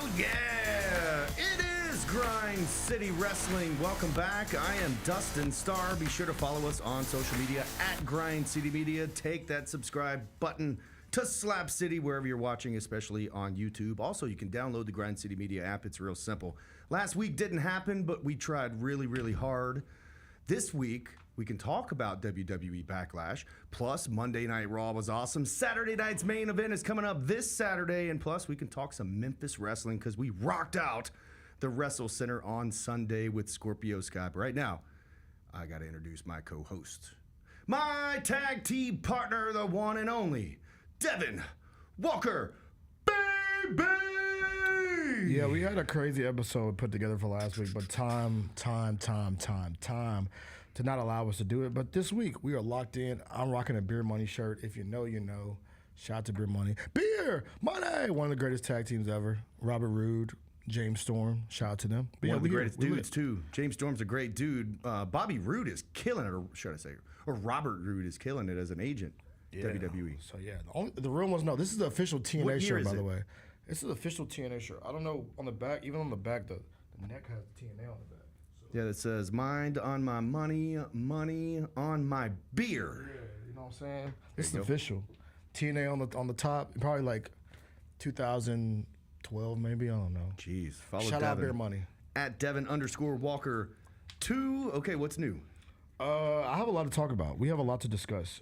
Oh, yeah! It is Grind City Wrestling. Welcome back. I am Dustin Starr. Be sure to follow us on social media at Grind City Media. Take that subscribe button to Slap City wherever you're watching, especially on YouTube. Also, you can download the Grind City Media app. It's real simple. Last week didn't happen, but we tried really, really hard. This week, we can talk about WWE Backlash. Plus, Monday Night Raw was awesome. Saturday night's main event is coming up this Saturday. And plus, we can talk some Memphis wrestling because we rocked out the WrestleCenter on Sunday with Scorpio Sky. But right now, I got to introduce my co-host. My tag team partner, the one and only, Devin Walker, baby! Yeah, we had a crazy episode put together for last week, but time to not allow us to do it. But this week, we are locked in. I'm rocking a Beer Money shirt. If you know, you know. Shout out to Beer Money. Beer Money! One of the greatest tag teams ever. Robert Roode, James Storm. Shout out to them. But one of the greatest dudes, too. James Storm's a great dude. Bobby Roode is killing it, or should I say, or Robert Roode is killing it as an agent. Yeah. WWE. So, yeah. The real ones know. This is the official TNA shirt, by the way. This is the official TNA shirt. I don't know, on the back, even on the back, the neck has TNA on the back. So. Yeah, that says, mind on my money, money on my beer. Yeah, you know what I'm saying? This is official. TNA on the top, probably like 2012 maybe, I don't know. Jeez. Follow Shout Devin. out Beer Money. At Devin_Walker 2. Okay, what's new? I have a lot to talk about. We have a lot to discuss.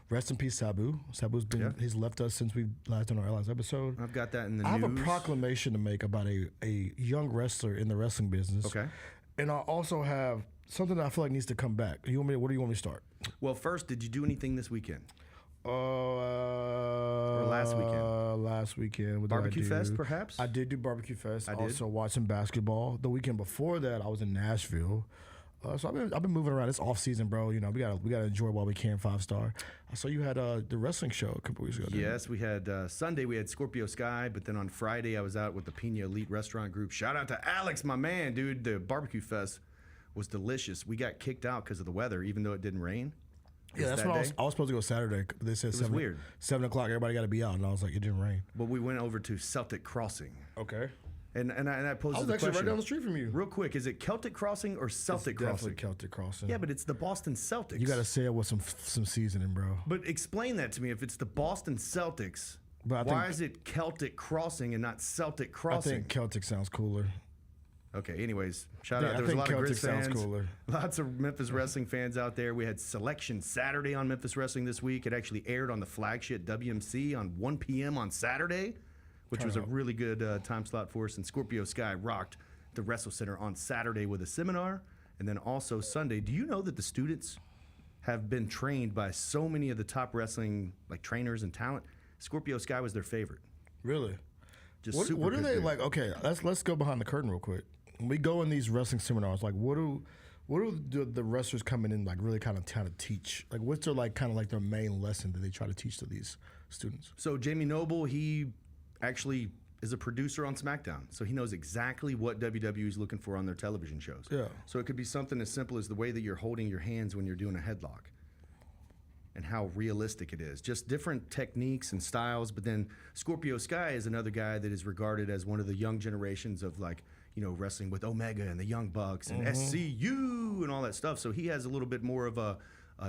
Rest in peace, Sabu. Sabu's been he's left us since we last done our last episode. I've got that in the news. I have news. a proclamation to make about a young wrestler in the wrestling business. Okay. And I also have something that I feel like needs to come back. Where do you want me to start? Well, first, did you do anything this weekend? Or last weekend? Last weekend. What Barbecue Fest, perhaps? I did do Barbecue Fest. I did. Also watched some basketball. The weekend before that, I was in Nashville. So I've been moving around. It's off season, bro. You know, we gotta enjoy while we can. 5-star. So you had the wrestling show a couple weeks ago. Yes, we had Sunday. We had Scorpio Sky, but then on Friday I was out with the Pina Elite Restaurant Group. Shout out to Alex, my man, dude. The Barbecue Fest was delicious. We got kicked out because of the weather, even though it didn't rain. Yeah, that's what I was supposed to go Saturday. They said it was weird. 7 o'clock. Everybody got to be out, and I was like, it didn't rain. But we went over to Celtic Crossing. Okay. And I posed the question. I was actually right down the street from you. Real quick, is it Celtic Crossing or Celtic Crossing? Definitely Celtic Crossing. Yeah, but it's the Boston Celtics. You got to say it with some seasoning, bro. But explain that to me. If it's the Boston Celtics, why is it Celtic Crossing and not Celtic Crossing? I think Celtic sounds cooler. Okay, anyways, shout out. There was a lot of Grizz fans. Cooler. Lots of Memphis Wrestling fans out there. We had Selection Saturday on Memphis Wrestling this week. It actually aired on the flagship WMC on 1 p.m. on Saturday, which was a really good time slot for us. And Scorpio Sky rocked the WrestleCenter on Saturday with a seminar. And then also Sunday. Do you know that the students have been trained by so many of the top wrestling trainers and talent? Scorpio Sky was their favorite. Really? Just super what are they good. like? Okay, let's go behind the curtain real quick. When we go in these wrestling seminars, like what do the wrestlers coming in really kind of try to teach? Like what's their their main lesson that they try to teach to these students? So Jamie Noble, he actually is a producer on SmackDown, so he knows exactly what WWE is looking for on their television shows. Yeah. So it could be something as simple as the way that you're holding your hands when you're doing a headlock, and how realistic it is. Just different techniques and styles. But then Scorpio Sky is another guy that is regarded as one of the young generations of wrestling with Omega and the Young Bucks and SCU and all that stuff. So he has a little bit more of a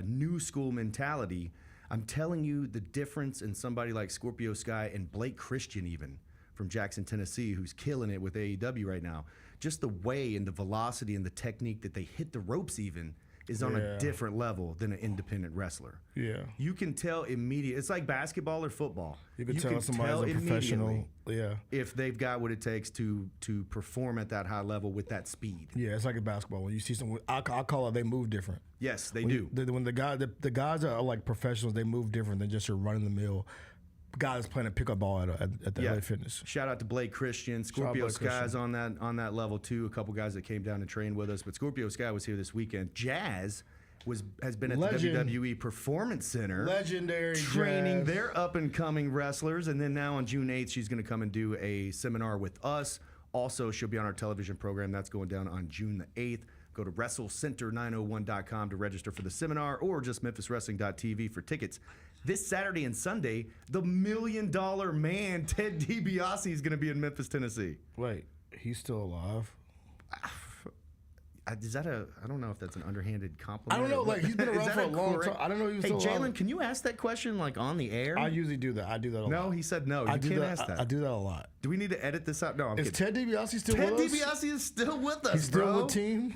new school mentality. I'm telling you the difference in somebody like Scorpio Sky and Blake Christian even from Jackson, Tennessee, who's killing it with AEW right now. Just the way and the velocity and the technique that they hit the ropes even is on a different level than an independent wrestler. Yeah. You can tell immediately. It's like basketball or football. You can tell somebody's a professional. Yeah. If they've got what it takes to perform at that high level with that speed. Yeah, it's like a basketball. When you see someone, I call it they move different. Yes, they do. When the guys are like professionals, they move different than just your run-of-the-mill guy that's playing a pickup ball at the LA Fitness. Shout out to Blake Christian. Scorpio Sky's on that level too. A couple guys that came down and trained with us. But Scorpio Sky was here this weekend. Jazz has been at the WWE Performance Center. Legendary training Jazz. their up-and-coming wrestlers. And then now on June 8th, she's going to come and do a seminar with us. Also, she'll be on our television program. That's going down on June the 8th. Go to WrestleCenter901.com to register for the seminar or just MemphisWrestling.tv for tickets. This Saturday and Sunday, the $1 Million Man, Ted DiBiase, is going to be in Memphis, Tennessee. Wait, he's still alive? Is that I don't know if that's an underhanded compliment. I don't know. Like, he's been around for a long time. I don't know if he was Hey, still alive. Jalen, can you ask that question like on the air? I usually do that. I do that a lot. No, he said no. You can't ask that. I do that a lot. Do we need to edit this out? No, I'm Is kidding. Ted DiBiase still Ted with us? DiBiase is still with us, He's still bro. with team?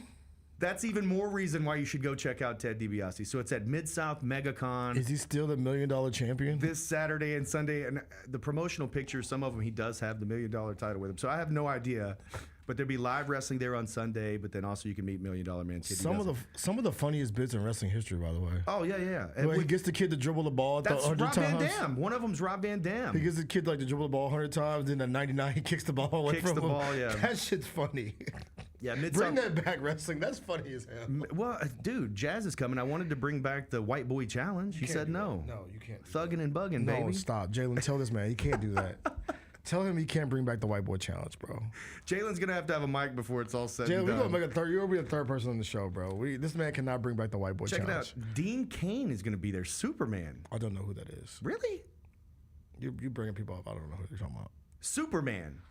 That's even more reason why you should go check out Ted DiBiase. So it's at Mid-South MegaCon. Is he still the $1 Million champion? This Saturday and Sunday, and the promotional pictures, some of them he does have the $1 Million title with him. So I have no idea, but there'll be live wrestling there on Sunday. But then also you can meet $1 Million Man Ted DiBiase. Some of the funniest bits in wrestling history, by the way. Oh yeah. Where he gets the kid to dribble the ball That's 100 Rob times. Van Dam. One of them's Rob Van Dam. He gets the kid like to dribble the ball 100 times, then at 99 he kicks the ball away Kicks from the him. ball, yeah. That shit's funny. Yeah, Bring that back, wrestling. That's funny as hell. Well, dude, Jazz is coming. I wanted to bring back the White Boy Challenge. He said no. No, you can't. Thugging and bugging, No, baby. stop. Jalen, tell this man he can't do that. Tell him he can't bring back the White Boy Challenge, bro. Jalen's going to have a mic before it's all said Jalen, and we're done. going to make a third. You're going to be the third person on the show, bro. This man cannot bring back the White Boy Check Challenge. it out. Dean Cain is going to be there. Superman. I don't know who that is. Really? You bringing people up. I don't know who you're talking about. Superman.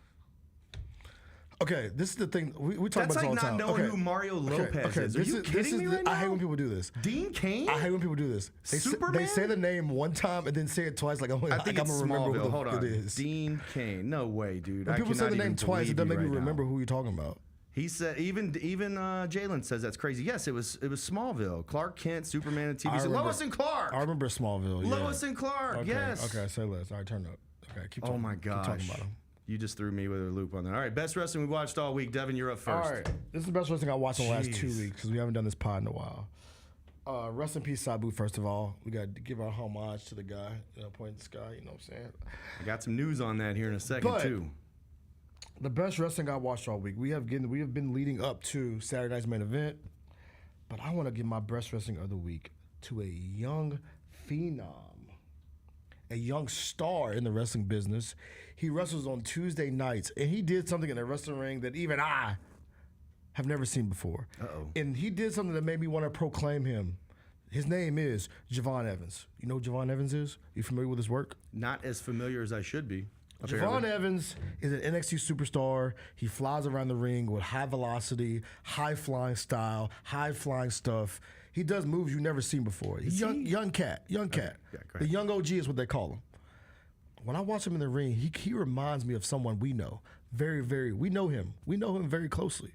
Okay, this is the thing. We talk That's about this all like the not time. knowing Okay. who Mario Lopez is. Are you kidding me right now? I hate when people do this. Dean Cain? I hate when people do this. They say the name one time and then say it twice. Like, I think I'm it's gonna remember Smallville. Hold who on. it is. Dean Cain. No way, dude. When I people say cannot the name even twice, it believe doesn't make you me right remember now. who you're talking about. He said even Jalen says that's crazy. Yes, it was Smallville. Clark Kent, Superman, and TV. Lois and Clark. I remember Smallville. Yeah. Lois and Clark. Okay, yes. Okay, say less. All right, turn up. Okay, keep talking. Oh my Keep talking gosh. about him. You just threw me with a loop on that. All right, best wrestling we watched all week. Devin, you're up first. All right, this is the best wrestling I watched in the last 2 Jeez. weeks because we haven't done this pod in a while. Rest in peace, Sabu. First of all, we got to give our homage to the guy, point in the sky. You know what I'm saying? I got some news on that here in a second But- too. The best wrestling I watched all week. We have been leading up to Saturday night's main event, but I want to give my best wrestling of the week to a young phenom, a young star in the wrestling business. He wrestles on Tuesday nights, and he did something in the wrestling ring that even I have never seen before. Uh-oh. And he did something that made me want to proclaim him. His name is Javon Evans. You know who Javon Evans is? You familiar with his work? Not as familiar as I should be. Javon Evans is an NXT superstar. He flies around the ring with high velocity, high flying style, high flying stuff. He does moves you've never seen before. He's young cat. Yeah, go ahead. The young OG is what they call him. When I watch him in the ring, he reminds me of someone we know. We know him. We know him very closely.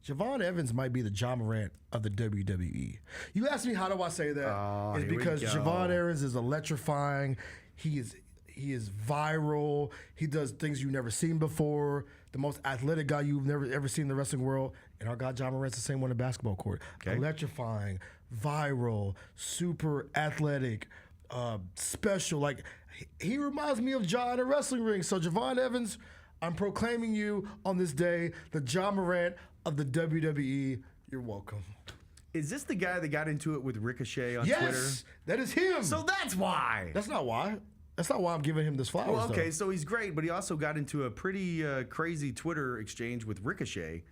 Javon Evans might be the Ja Morant of the WWE. You ask me how do I say that? It's here we because go. Javon Evans is electrifying. He is viral. He does things you've never seen before. The most athletic guy you've never ever seen in the wrestling world. And our guy Ja Morant's the same one in the basketball court. Okay. Electrifying, viral, super athletic, special. Like he reminds me of Ja in the wrestling ring. So Javon Evans, I'm proclaiming you on this day the Ja Morant of the WWE. You're welcome. Is this the guy that got into it with Ricochet on Twitter? Yes, that is him. So that's why. That's not why. That's not why I'm giving him this flowers. Well, okay, though. so he's great, but he also got into a pretty crazy Twitter exchange with Ricochet,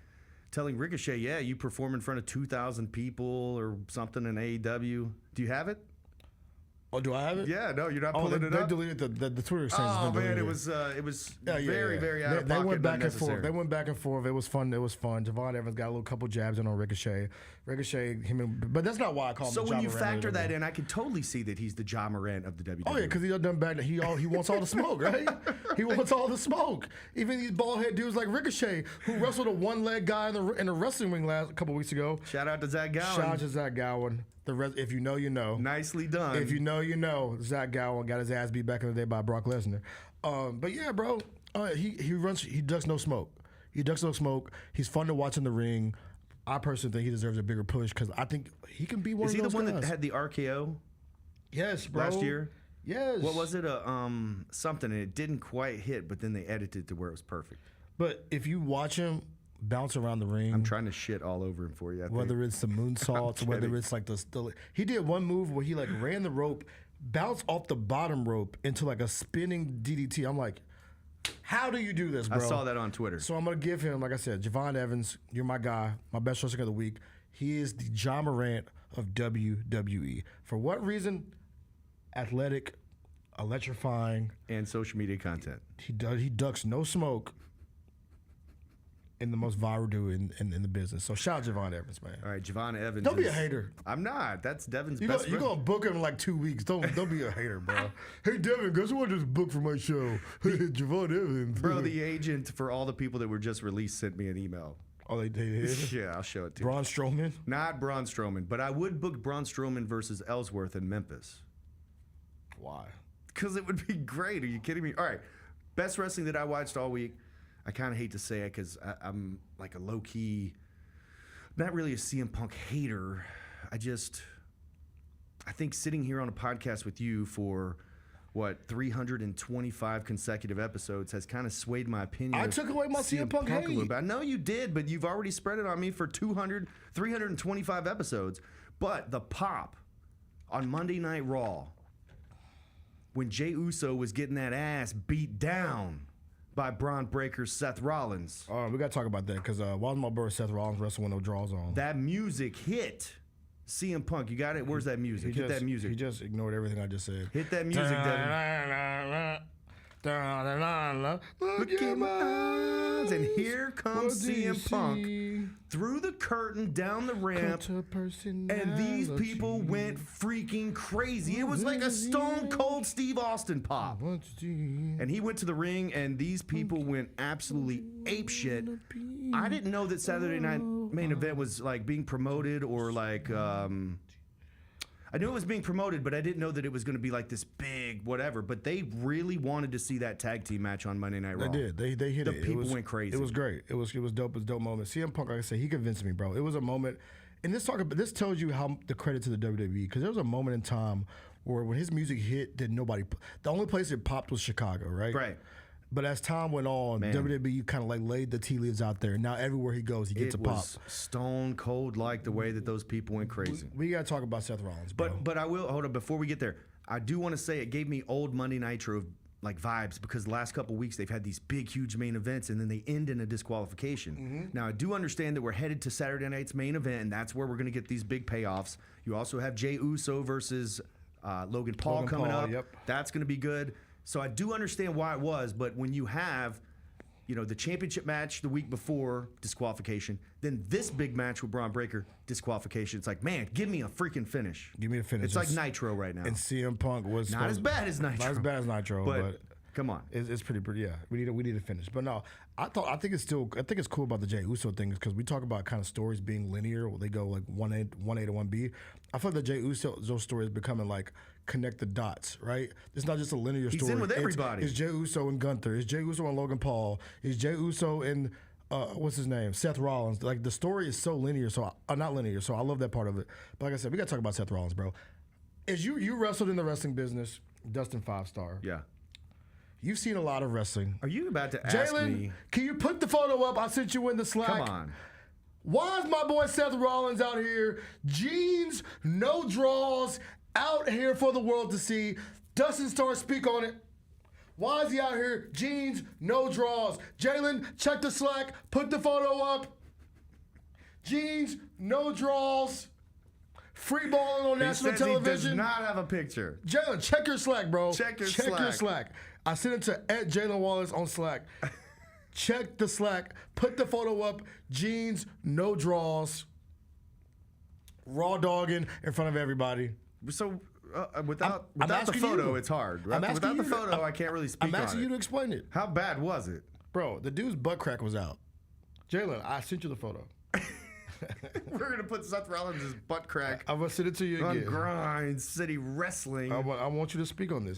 telling Ricochet, yeah, you perform in front of 2,000 people or something in AEW. Do you have it? Oh, do I have it? Yeah, no, you're not pulling it they up. deleted the Twitter exchange. Oh man, it was very out of They pocket. went back and unnecessary. forth. They went back and forth. It was fun. Javon Evans got a little couple jabs in on Ricochet. But that's not why I call him. So the when Ja you Morant factor of that the- in, I could totally see that he's the Ja Morant of the WWE. Oh yeah, because he done back. He wants all the smoke, right? He wants all the smoke. Even these bald head dudes like Ricochet, who wrestled a one leg guy in the wrestling ring a couple weeks ago. Shout out to Zach Gowen. Shout out to Zach Gowen. If you know, you know. Nicely done. If you know, you know. Zach Gowen got his ass beat back in the day by Brock Lesnar. But yeah, bro, he ducks no smoke. He ducks no smoke. He's fun to watch in the ring. I personally think he deserves a bigger push because I think he can be one Is of he those the one guys. that had the RKO Yes, bro. last year? Yes. What was it? Something, and it didn't quite hit, but then they edited it to where it was perfect. But if you watch him bounce around the ring, I'm trying to shit all over him for you. I think. whether it's the moonsaults, whether kidding. it's like he did one move where he like ran the rope, bounced off the bottom rope into like a spinning DDT. I'm like, how do you do this, bro? I saw that on Twitter. So I'm gonna give him, like I said, Javon Evans. You're my guy, my best wrestler of the week. He is the Ja Morant of WWE. For what reason? athletic, electrifying, and social media content. He ducks no smoke. In the most viral dude in the business. So shout out Javon Evans, man. All right, Javon Evans. Don't be a hater. I'm not. That's Devin's best friend. You're going to book him in like 2 weeks. Don't be a hater, bro. Hey, Devin, guess what just booked for my show? Javon Evans. Bro, the agent for all the people that were just released sent me an email. Oh, they did? Yeah, I'll show it to you. Braun Strowman? Not Braun Strowman, but I would book Braun Strowman versus Ellsworth in Memphis. Why? Because it would be great. Are you kidding me? All right, best wrestling that I watched all week. I kind of hate to say it because I'm like a low-key, not really a CM Punk hater. I think sitting here on a podcast with you for, 325 consecutive episodes has kind of swayed my opinion. I took away my CM Punk hate. A little bit. I know you did, but you've already spread it on me for 325 episodes. But the pop on Monday Night Raw, when Jey Uso was getting that ass beat down by Braun Breaker's Seth Rollins. We got to talk about that because Walter Marlboro Seth Rollins wrestled with no draws on. That music hit CM Punk. You got it? Where's that music? Hit that music. He just ignored everything I just said. Hit that music, Devin. Look at my eyes. And here comes CM Punk through the curtain, down the ramp. And these people went freaking crazy. It was like a stone cold Steve Austin pop. And he went to the ring, and these people went absolutely apeshit. I didn't know that Saturday Night Main Event was like being promoted or like... I knew it was being promoted, but I didn't know that it was going to be like this big whatever. But they really wanted to see that tag team match on Monday Night Raw. They did. They hit it. The people went crazy. It was great. It was dope. It was a dope moment. CM Punk, like I said, he convinced me, bro. It was a moment, and this tells you how the credit to the WWE, because there was a moment in time where when his music hit, the only place it popped was Chicago, right? Right. But as time went on, WWE kind of like laid the tea leaves out there. Now everywhere he goes, he gets a pop. It was stone cold like the way that those people went crazy. We got to talk about Seth Rollins, bro. But I will, hold on, before we get there, I do want to say it gave me old Monday Nitro like vibes because the last couple of weeks they've had these big, huge main events and then they end in a disqualification. Mm-hmm. Now, I do understand that we're headed to Saturday night's main event and that's where we're going to get these big payoffs. You also have Jey Uso versus Logan Paul coming up. Yep. That's going to be good. So I do understand why it was, but when you have, the championship match the week before, disqualification, then this big match with Braun Breaker, disqualification, it's like, man, give me a freaking finish. Give me a finish. It's like Nitro right now. And CM Punk was not as bad as Nitro. Not as bad as Nitro, but come on, it's pretty. Yeah, we need to finish. But no, I think it's cool about the Jey Uso thing because we talk about kind of stories being linear, where they go like 1A to 1B. I feel like the Jey Uso story is becoming like connect the dots, right? It's not just a linear story. He's in with everybody. It's Jey Uso and Gunther. It's Jey Uso and Logan Paul. It's Jey Uso and what's his name? Seth Rollins. Like the story is so linear, so not linear. So I love that part of it. But like I said, we got to talk about Seth Rollins, bro. As you wrestled in the wrestling business, Dustin 5-star. Yeah. You've seen a lot of wrestling. Are you about to ask me? Can you put the photo up? I sent you in the Slack. Come on. Why is my boy Seth Rollins out here? Jeans, no draws, out here for the world to see. Dustin Starr, speak on it. Why is he out here? Jeans, no draws. Jalen, check the Slack. Put the photo up. Jeans, no draws. Free balling on national television. He does not have a picture. Jalen, check your Slack, bro. Check your Slack. I sent it to @Jalen Wallace on Slack. Check the Slack. Put the photo up. Jeans, no draws. Raw dogging in front of everybody. So without the photo, it's hard. Right? Without the photo, I can't really speak on it. I'm asking you to explain it. How bad was it? Bro, the dude's butt crack was out. Jalen, I sent you the photo. We're going to put Seth Rollins' butt crack I'm going to send it to you again. On Grind City Wrestling. I want you to speak on this.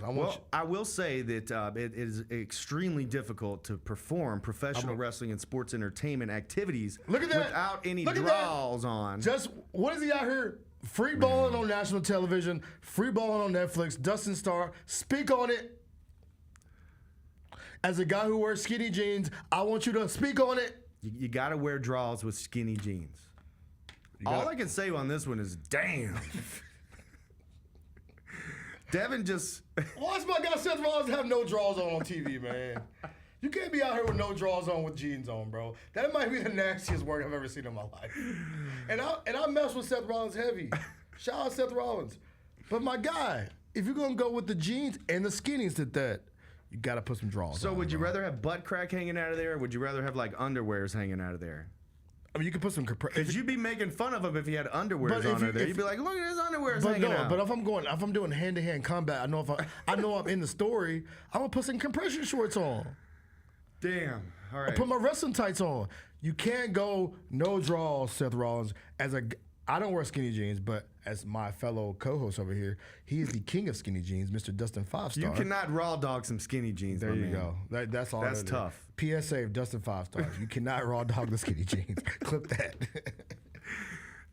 I will say that it is extremely difficult to perform professional wrestling and sports entertainment activities without any draws on. Just, what is he out here? Free balling on national television, free balling on Netflix. Dustin Starr, speak on it. As a guy who wears skinny jeans, I want you to speak on it. You got to wear draws with skinny jeans. All I can say on this one is, damn. Devin just... Watch my guy Seth Rollins have no draws on TV, man. You can't be out here with no draws on with jeans on, bro. That might be the nastiest work I've ever seen in my life. And I mess with Seth Rollins heavy. Shout out Seth Rollins. But my guy, if you're gonna go with the jeans and the skinnies at that, you gotta put some draws. So on, would you bro. rather have butt crack hanging out of there, or would you rather have like underwears hanging out of there? I mean, you can put some. Because you'd be making fun of him if he had underwears But if on you- there. if- You'd be like, look at his underwears But hanging no, out. but if I'm doing hand-to-hand combat, I know I'm in the story. I'm gonna put some compression shorts on. Damn. All right. Put my wrestling tights on. You can't go no draws, Seth Rollins. I don't wear skinny jeans, but as my fellow co-host over here, he is the king of skinny jeans, Mr. Dustin 5-star. You cannot raw dog some skinny jeans. There my you man. go. That's all. That's that is. tough. PSA of Dustin 5-stars. You cannot raw dog the skinny jeans. Clip that.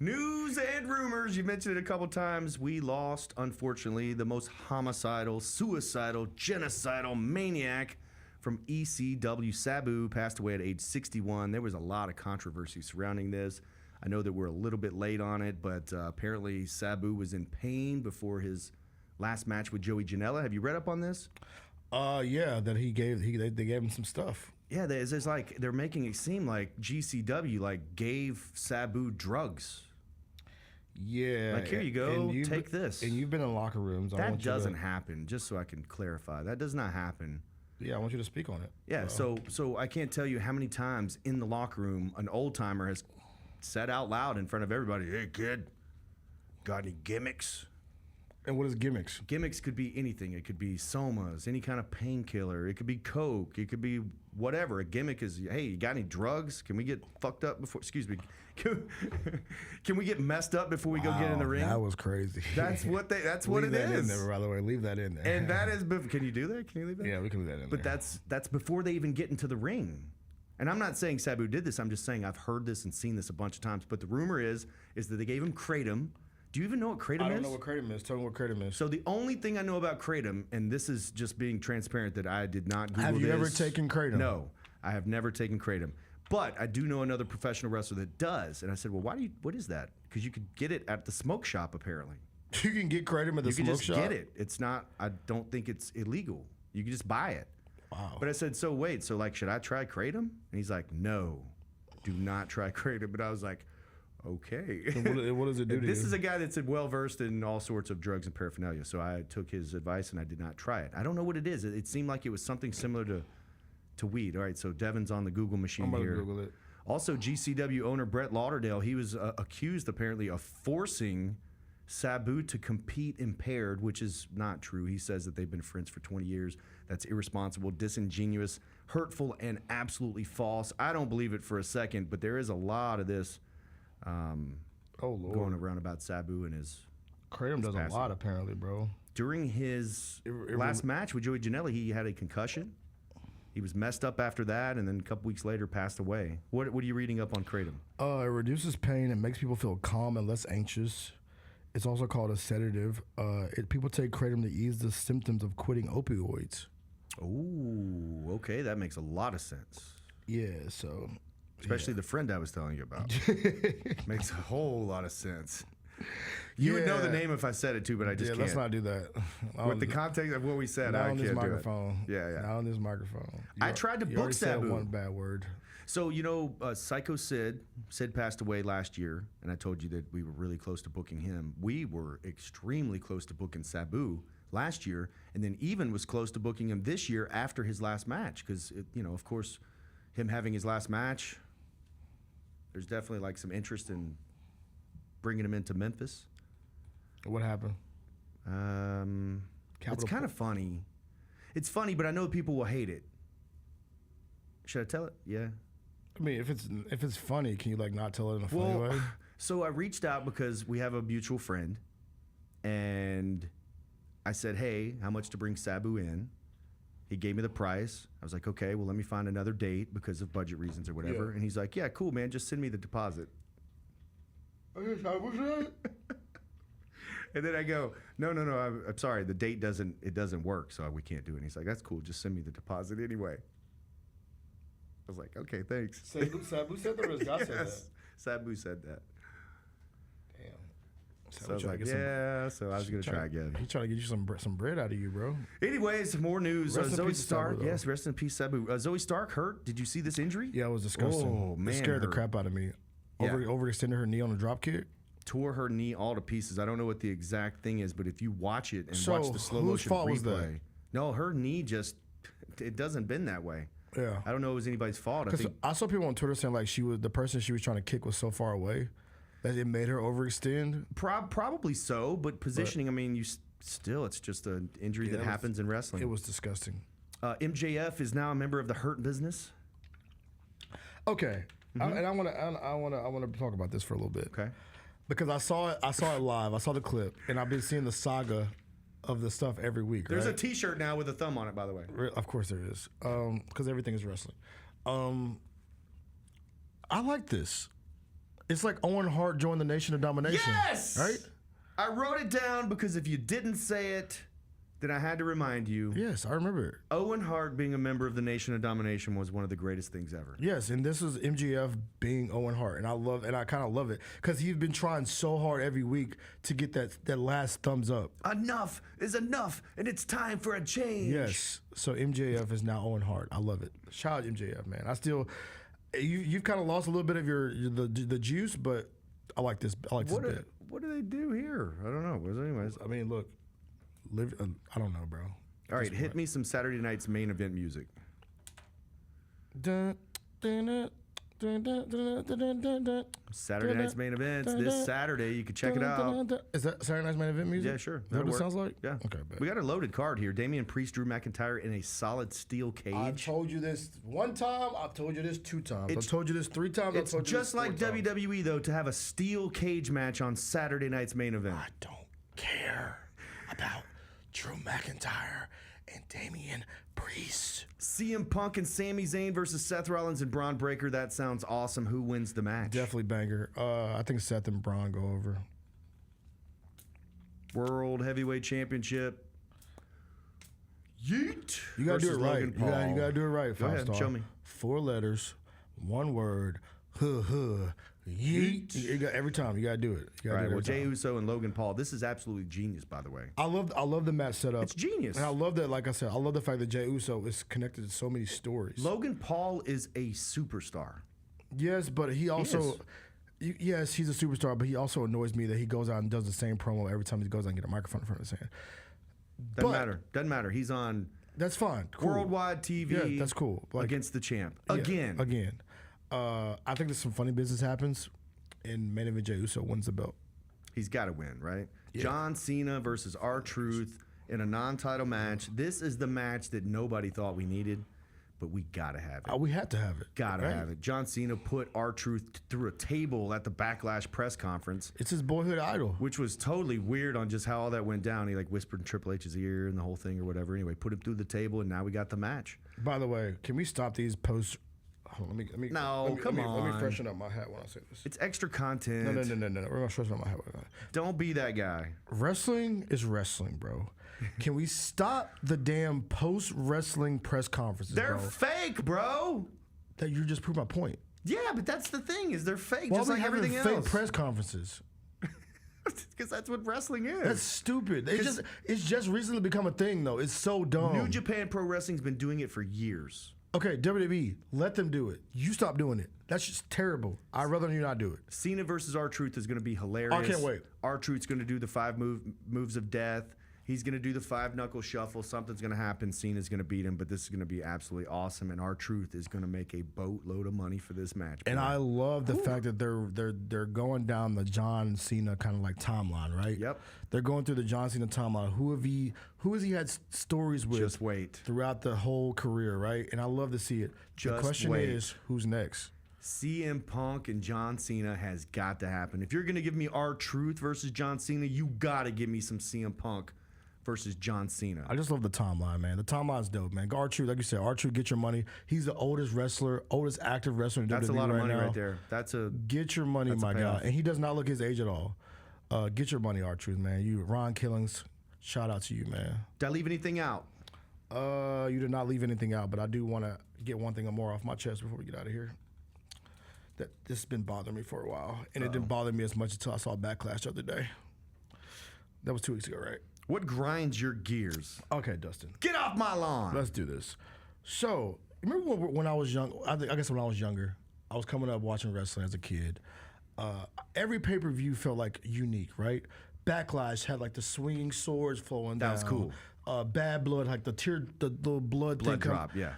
News and rumors. You mentioned it a couple times. We lost, unfortunately, the most homicidal, suicidal, genocidal maniac from ECW. Sabu passed away at age 61. There was a lot of controversy surrounding this. I know that we're a little bit late on it, but apparently Sabu was in pain before his last match with Joey Janela. Have you read up on this? Yeah, that they gave him some stuff. Yeah, it's like they're making it seem like GCW like gave Sabu drugs. Yeah. Like, here you go, take this. And you've been in locker rooms. That doesn't happen, just so I can clarify. That does not happen. Yeah, I want you to speak on it. Yeah, so I can't tell you how many times in the locker room an old timer has said out loud in front of everybody, "Hey kid, got any gimmicks?" And what is gimmicks? Gimmicks could be anything. It could be somas, any kind of painkiller. It could be coke. It could be whatever. A gimmick is, hey, you got any drugs? Can we get fucked up before? Excuse me. Can we get messed up before we go get in the ring? That was crazy. That's what Leave it that is. in there, by the way. Leave that in there. And that is, can you do that? Can you leave that? Yeah, we can leave that in But there. that's before they even get into the ring. And I'm not saying Sabu did this. I'm just saying I've heard this and seen this a bunch of times. But the rumor is that they gave him kratom. Do you even know what kratom is? I don't know what kratom is. Tell me what kratom is. So the only thing I know about kratom, and this is just being transparent that I did not Google Have you this. ever taken kratom? No, I have never taken kratom. But I do know another professional wrestler that does. And I said, well, what is that? Because you could get it at the smoke shop, apparently. You can get kratom at the You can smoke just shop? get it. It's not, I don't think it's illegal. You can just buy it. Wow. But I said, so wait, so like, should I try kratom? And he's like, no, do not try kratom. But I was like, okay. So what does it do to This you? is a guy that's well-versed in all sorts of drugs and paraphernalia. So I took his advice and I did not try it. I don't know what it is. It seemed like it was something similar to weed. All right, so Devin's on the Google machine I'm about here. to Google it. Also, GCW owner Brett Lauderdale, he was accused apparently of forcing Sabu to compete impaired, which is not true. He says that they've been friends for 20 years. That's irresponsible, disingenuous, hurtful, and absolutely false. I don't believe it for a second, but there is a lot of this going around about Sabu and his Kratom does passing. a lot, apparently, bro. During his last match with Joey Janela, he had a concussion. He was messed up after that, and then a couple weeks later passed away. What are you reading up on kratom? It reduces pain and makes people feel calm and less anxious. It's also called a sedative. People take kratom to ease the symptoms of quitting opioids. Oh, okay. That makes a lot of sense. Yeah, so... Especially the friend I was telling you about. Makes a whole lot of sense. You would know the name if I said it too, but I just can't. Let's not do that. With the context of what we said, Not I on can't this do microphone. it. Yeah. Not on this microphone. I tried to you book already said Sabu. one bad word. So, Psycho Sid passed away last year, and I told you that we were really close to booking him. We were extremely close to booking Sabu last year, and then even was close to booking him this year after his last match, because, of course, him having his last match, there's definitely like some interest in bringing him into Memphis. What happened? It's kind of funny. It's funny, but I know people will hate it. Should I tell it? Yeah. I mean, if it's funny, can you not tell it in a funny way? So I reached out because we have a mutual friend, and I said, hey, how much to bring Sabu in? He gave me the price. I was like, okay, well, let me find another date because of budget reasons or whatever. Yeah. And he's like, yeah, cool, man. Just send me the deposit. And then I go, no, I'm sorry. The date doesn't work, so we can't do it. And he's like, that's cool. Just send me the deposit anyway. I was like, okay, thanks. Sabu said that, or his guy said that? Sabu said that. Damn. So I was like, so I was going to try again. He's trying to get you some bread out of you, bro. Anyways, more news. Rest in Zoe peace to Stark. Sabu, though. Yes, rest in peace, Sabu. Zoe Stark hurt. Did you see this injury? Yeah, it was disgusting. Oh, man, It scared the her- crap out of me. Yeah. Overextended her knee on a drop kick. tore her knee all to pieces. I don't know what the exact thing is, but if you watch it and So, watch the slow whose motion fault was that? replay, no, her knee just it doesn't bend that way. Yeah. I don't know if it was anybody's fault. I think I saw people on Twitter saying like the person she was trying to kick was so far away that it made her overextend. probably so, but positioning. I mean, still it's just an injury that happens in wrestling. It was disgusting. MJF is now a member of the Hurt Business. Okay, and I want to talk about this for a little bit. Okay. Because I saw it live. I saw the clip, and I've been seeing the saga of the stuff every week. There's right? a T-shirt now with a thumb on it, by the way. Of course there is, because everything is wrestling. I like this. It's like Owen Hart joined the Nation of Domination. Yes! Right? I wrote it down because if you didn't say it, then I had to remind you. Yes, I remember it. Owen Hart being a member of the Nation of Domination was one of the greatest things ever. Yes, and this is MGF being Owen Hart, and I kind of love it because he's been trying so hard every week to get that last thumbs up. Enough is enough, and it's time for a change. Yes, so MJF is now Owen Hart. I love it. Shout out MJF, man. I still, you've kind of lost a little bit of the juice, but I like this. I like this bit. What do they do here? I don't know. Anyways, I mean, look, I don't know, bro. All right, hit me some Saturday night's main event music. Saturday night's main events this Saturday. You can check it out. Is that Saturday night's main event music? Yeah, sure. Is that what it sounds like? Yeah. Okay, bet. We got a loaded card here. Damian Priest, Drew McIntyre in a solid steel cage. I've told you this one time. I've told you this two times. I've told you this three times. It's I've told you just this like four times. WWE, though, to have a steel cage match on Saturday night's main event. I don't care about Drew McIntyre and Damian Priest. CM Punk and Sami Zayn versus Seth Rollins and Braun Breaker. That sounds awesome. Who wins the match? Definitely banger. I think Seth and Braun go over. World Heavyweight Championship. Yeet. You gotta do it versus right. Logan You Paul. gotta do it right. Go ahead, Five-star. show me. 4 letters, 1 word. Yeet. You got every time. You gotta do it. You All gotta right. do it Well, every Jey time. Uso and Logan Paul. This is absolutely genius, by the way. I love the match setup. It's genius. And I love that. Like I said, I love the fact that Jey Uso is connected to so many stories. Logan Paul is a superstar. Yes, but he also. Yes, he's a superstar, but he also annoys me that he goes out and does the same promo every time he goes out and get a microphone in front of his hand. Doesn't matter. He's on That's fine. Cool. worldwide TV. Yeah, that's cool. Like, against the champ. yeah, Again. I think there's some funny business happens, and main event Jey Uso wins the belt. He's got to win, right? Yeah. John Cena versus R-Truth in a non-title match. This is the match that nobody thought we needed, but we got to have it. We had to have it. Gotta right? have it. John Cena put R-Truth through a table at the Backlash press conference, It's his boyhood idol. which was totally weird on just how all that went down. He like whispered in Triple H's ear and the whole thing or whatever. Anyway, put him through the table, and now we got the match. By the way, can we stop these posts? Hold on, let me. Come Let me on. freshen up my hat when I say this. It's extra content. No. We're gonna freshen up my hat. Don't be that guy. Wrestling is wrestling, bro. Can we stop the damn post wrestling press conferences, They're bro? fake, bro. That you just proved my point. Yeah, but that's the thing is they're fake, Why just are we like having everything fake else. press conferences? Because that's what wrestling is. That's stupid. It's just recently become a thing though. It's so dumb. New Japan Pro Wrestling's been doing it for years. Okay, WWE, let them do it. You stop doing it. That's just terrible. I'd rather you not do it. Cena versus R-Truth is going to be hilarious. I can't wait. R-Truth's going to do the 5 moves of death. He's going to do the 5-knuckle shuffle. Something's going to happen. Cena's going to beat him, but this is going to be absolutely awesome. And R-Truth is going to make a boatload of money for this match. And boy. I love the fact that they're going down the John Cena kind of like timeline, right? Yep. They're going through the John Cena timeline. Who has he had stories with? Just wait. Throughout the whole career, right? And I love to see it. The Just question wait. is, who's next? CM Punk and John Cena has got to happen. If you're going to give me R-Truth versus John Cena, you got to give me some CM Punk versus John Cena. I just love the timeline, man. The timeline's dope, man. R-Truth, like you said, R-Truth, get your money. He's the oldest active wrestler in WWE That's a lot of money now. right there. Get your money, my guy. payoff. And he does not look his age at all. Get your money, R-Truth, man. You, Ron Killings, shout out to you, man. Did I leave anything out? You did not leave anything out, but I do want to get one thing or more off my chest before we get out of here. That this has been bothering me for a while, and it didn't bother me as much until I saw Backlash the other day. That was 2 weeks ago, right? What grinds your gears? Okay, Dustin. Get off my lawn. Let's do this. So, remember when I was young? I guess when I was younger, I was coming up watching wrestling as a kid. every pay-per-view felt like unique, right? Backlash had like the swinging swords flowing down. That was cool. Bad Blood, like the blood thing drop, yeah.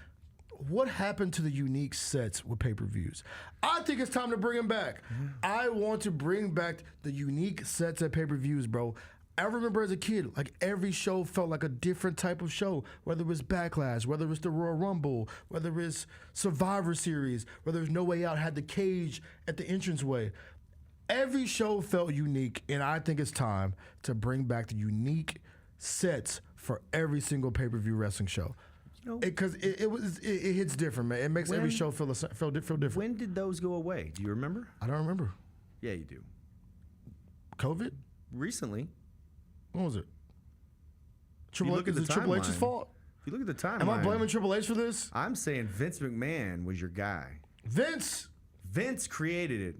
What happened to the unique sets with pay-per-views? I think it's time to bring them back. I want to bring back the unique sets at pay-per-views, bro. I remember as a kid, like every show felt like a different type of show, whether it was Backlash, whether it was the Royal Rumble, whether it was Survivor Series, whether it was No Way Out, had the cage at the entranceway. Every show felt unique, and I think it's time to bring back the unique sets for every single pay-per-view wrestling show. Because it hits different, man. It makes every show feel different. When did those go away? Do you remember? I don't remember. Yeah, you do. COVID? Recently. When was it? Triple H's fault? If you look at the timeline. Am I blaming Triple H for this? I'm saying Vince McMahon was your guy. Vince created it.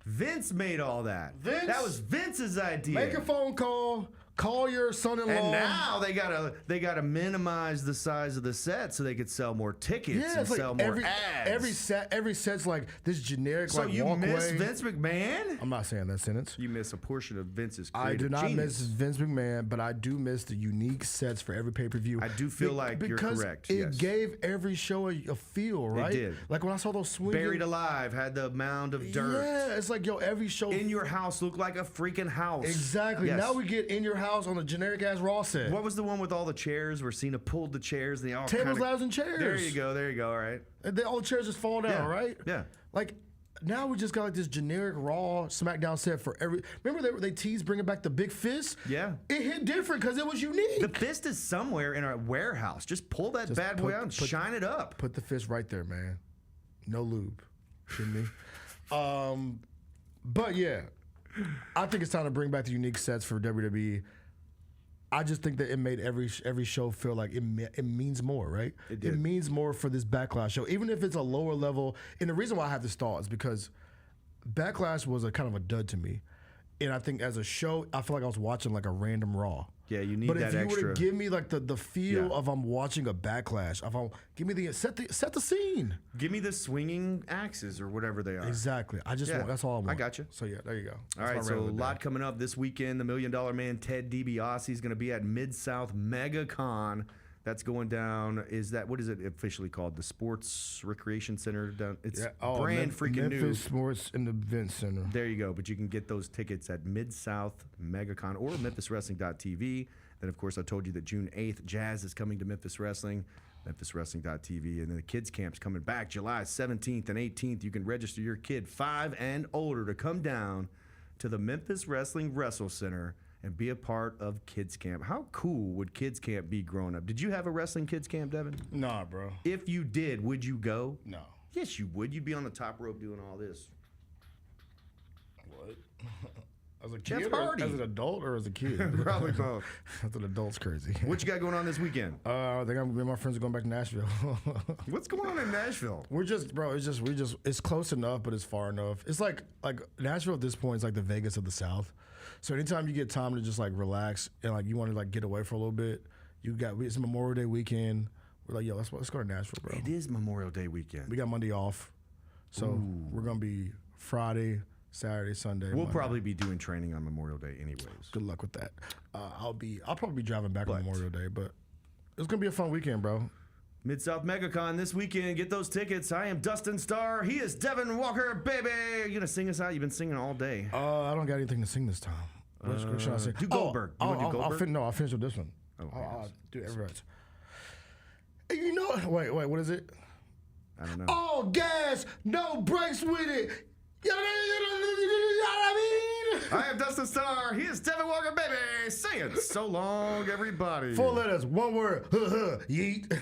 Vince made all that. That was Vince's idea. Make a phone call. Call your son-in-law. And now they gotta minimize the size of the set so they could sell more tickets and sell more ads. Every set's like this generic. So like you walkway. miss Vince McMahon? I'm not saying that sentence. You miss a portion of Vince's creative I do not genius. miss Vince McMahon, but I do miss the unique sets for every pay-per-view. I do feel like you're correct. Because yes. it gave every show a feel, right? It did. Like when I saw those swinging. Buried Alive had the mound of dirt. Yeah, it's like every show In Your House looked like a freaking house. Exactly. Yes. Now we get In Your House on a generic ass Raw set. What was the one with all the chairs where Cena pulled the chairs and they all Tables, ladders, and chairs. There you go. All right. And all the chairs just fall down, right? Yeah. Like now we just got like this generic Raw SmackDown set for every. Remember they teased bringing back the big fist? Yeah. It hit different because it was unique. The fist is somewhere in our warehouse. Just pull that bad boy out and shine it up. Put the fist right there, man. No lube. Kidding me? But yeah, I think it's time to bring back the unique sets for WWE. I just think that it made every show feel like it means more, right? It did. It means more for this Backlash show, even if it's a lower level. And the reason why I have this thought is because Backlash was a kind of a dud to me. And I think as a show, I feel like I was watching like a random Raw. Yeah, you need but that extra. But if you were to give me like the feel of I'm watching a Backlash, give me the set the scene. Give me the swinging axes or whatever they are. Exactly. I just want. That's all I want. I got you. So yeah, there you go. All right, so a lot coming up this weekend. The $1 Million Man Ted DiBiase is going to be at Mid-South MegaCon. That's going down. What is it officially called? The Sports Recreation Center. It's brand freaking new. Memphis Sports and Event Center. There you go. But you can get those tickets at Mid-South MegaCon or MemphisWrestling.tv. Then, of course, I told you that June 8th, Jazz is coming to Memphis Wrestling, MemphisWrestling.tv. And then the kids' camp's coming back July 17th and 18th. You can register your kid 5 and older to come down to the Memphis Wrestling WrestleCenter and be a part of Kids Camp. How cool would Kids Camp be growing up? Did you have a wrestling Kids Camp, Devin? Nah, bro. If you did, would you go? No. Yes, you would. You'd be on the top rope doing all this. What? As a Jeff kid, Hardy. as an adult, or as a kid? Probably both. As an adult's crazy. What you got going on this weekend? I think me and my friends are going back to Nashville. What's going on in Nashville? It's close enough, but it's far enough. It's like Nashville at this point is like the Vegas of the South. So anytime you get time to just like relax and like you want to like get away for a little bit, it's Memorial Day weekend. We're like, yo, let's go to Nashville, bro. It is Memorial Day weekend. We got Monday off, so we're gonna be Friday, Saturday, Sunday. We'll Monday. probably be doing training on Memorial Day anyways. Good luck with that. I'll probably be driving back on Memorial Day, but it's gonna be a fun weekend, bro. Mid-South MegaCon this weekend. Get those tickets. I am Dustin Starr. He is Devin Walker, baby. You gonna sing us out? You've been singing all day. I don't got anything to sing this time. What should I say? Do Goldberg. You want to do Goldberg? I'll finish with this one. I'll do everybody's. You know, wait, what is it? I don't know. All gas, no brakes with it. You know what I mean? I am Dustin Starr. He is Devin Walker, baby. Say it. So long, everybody. 4 letters, 1 word. Yeet.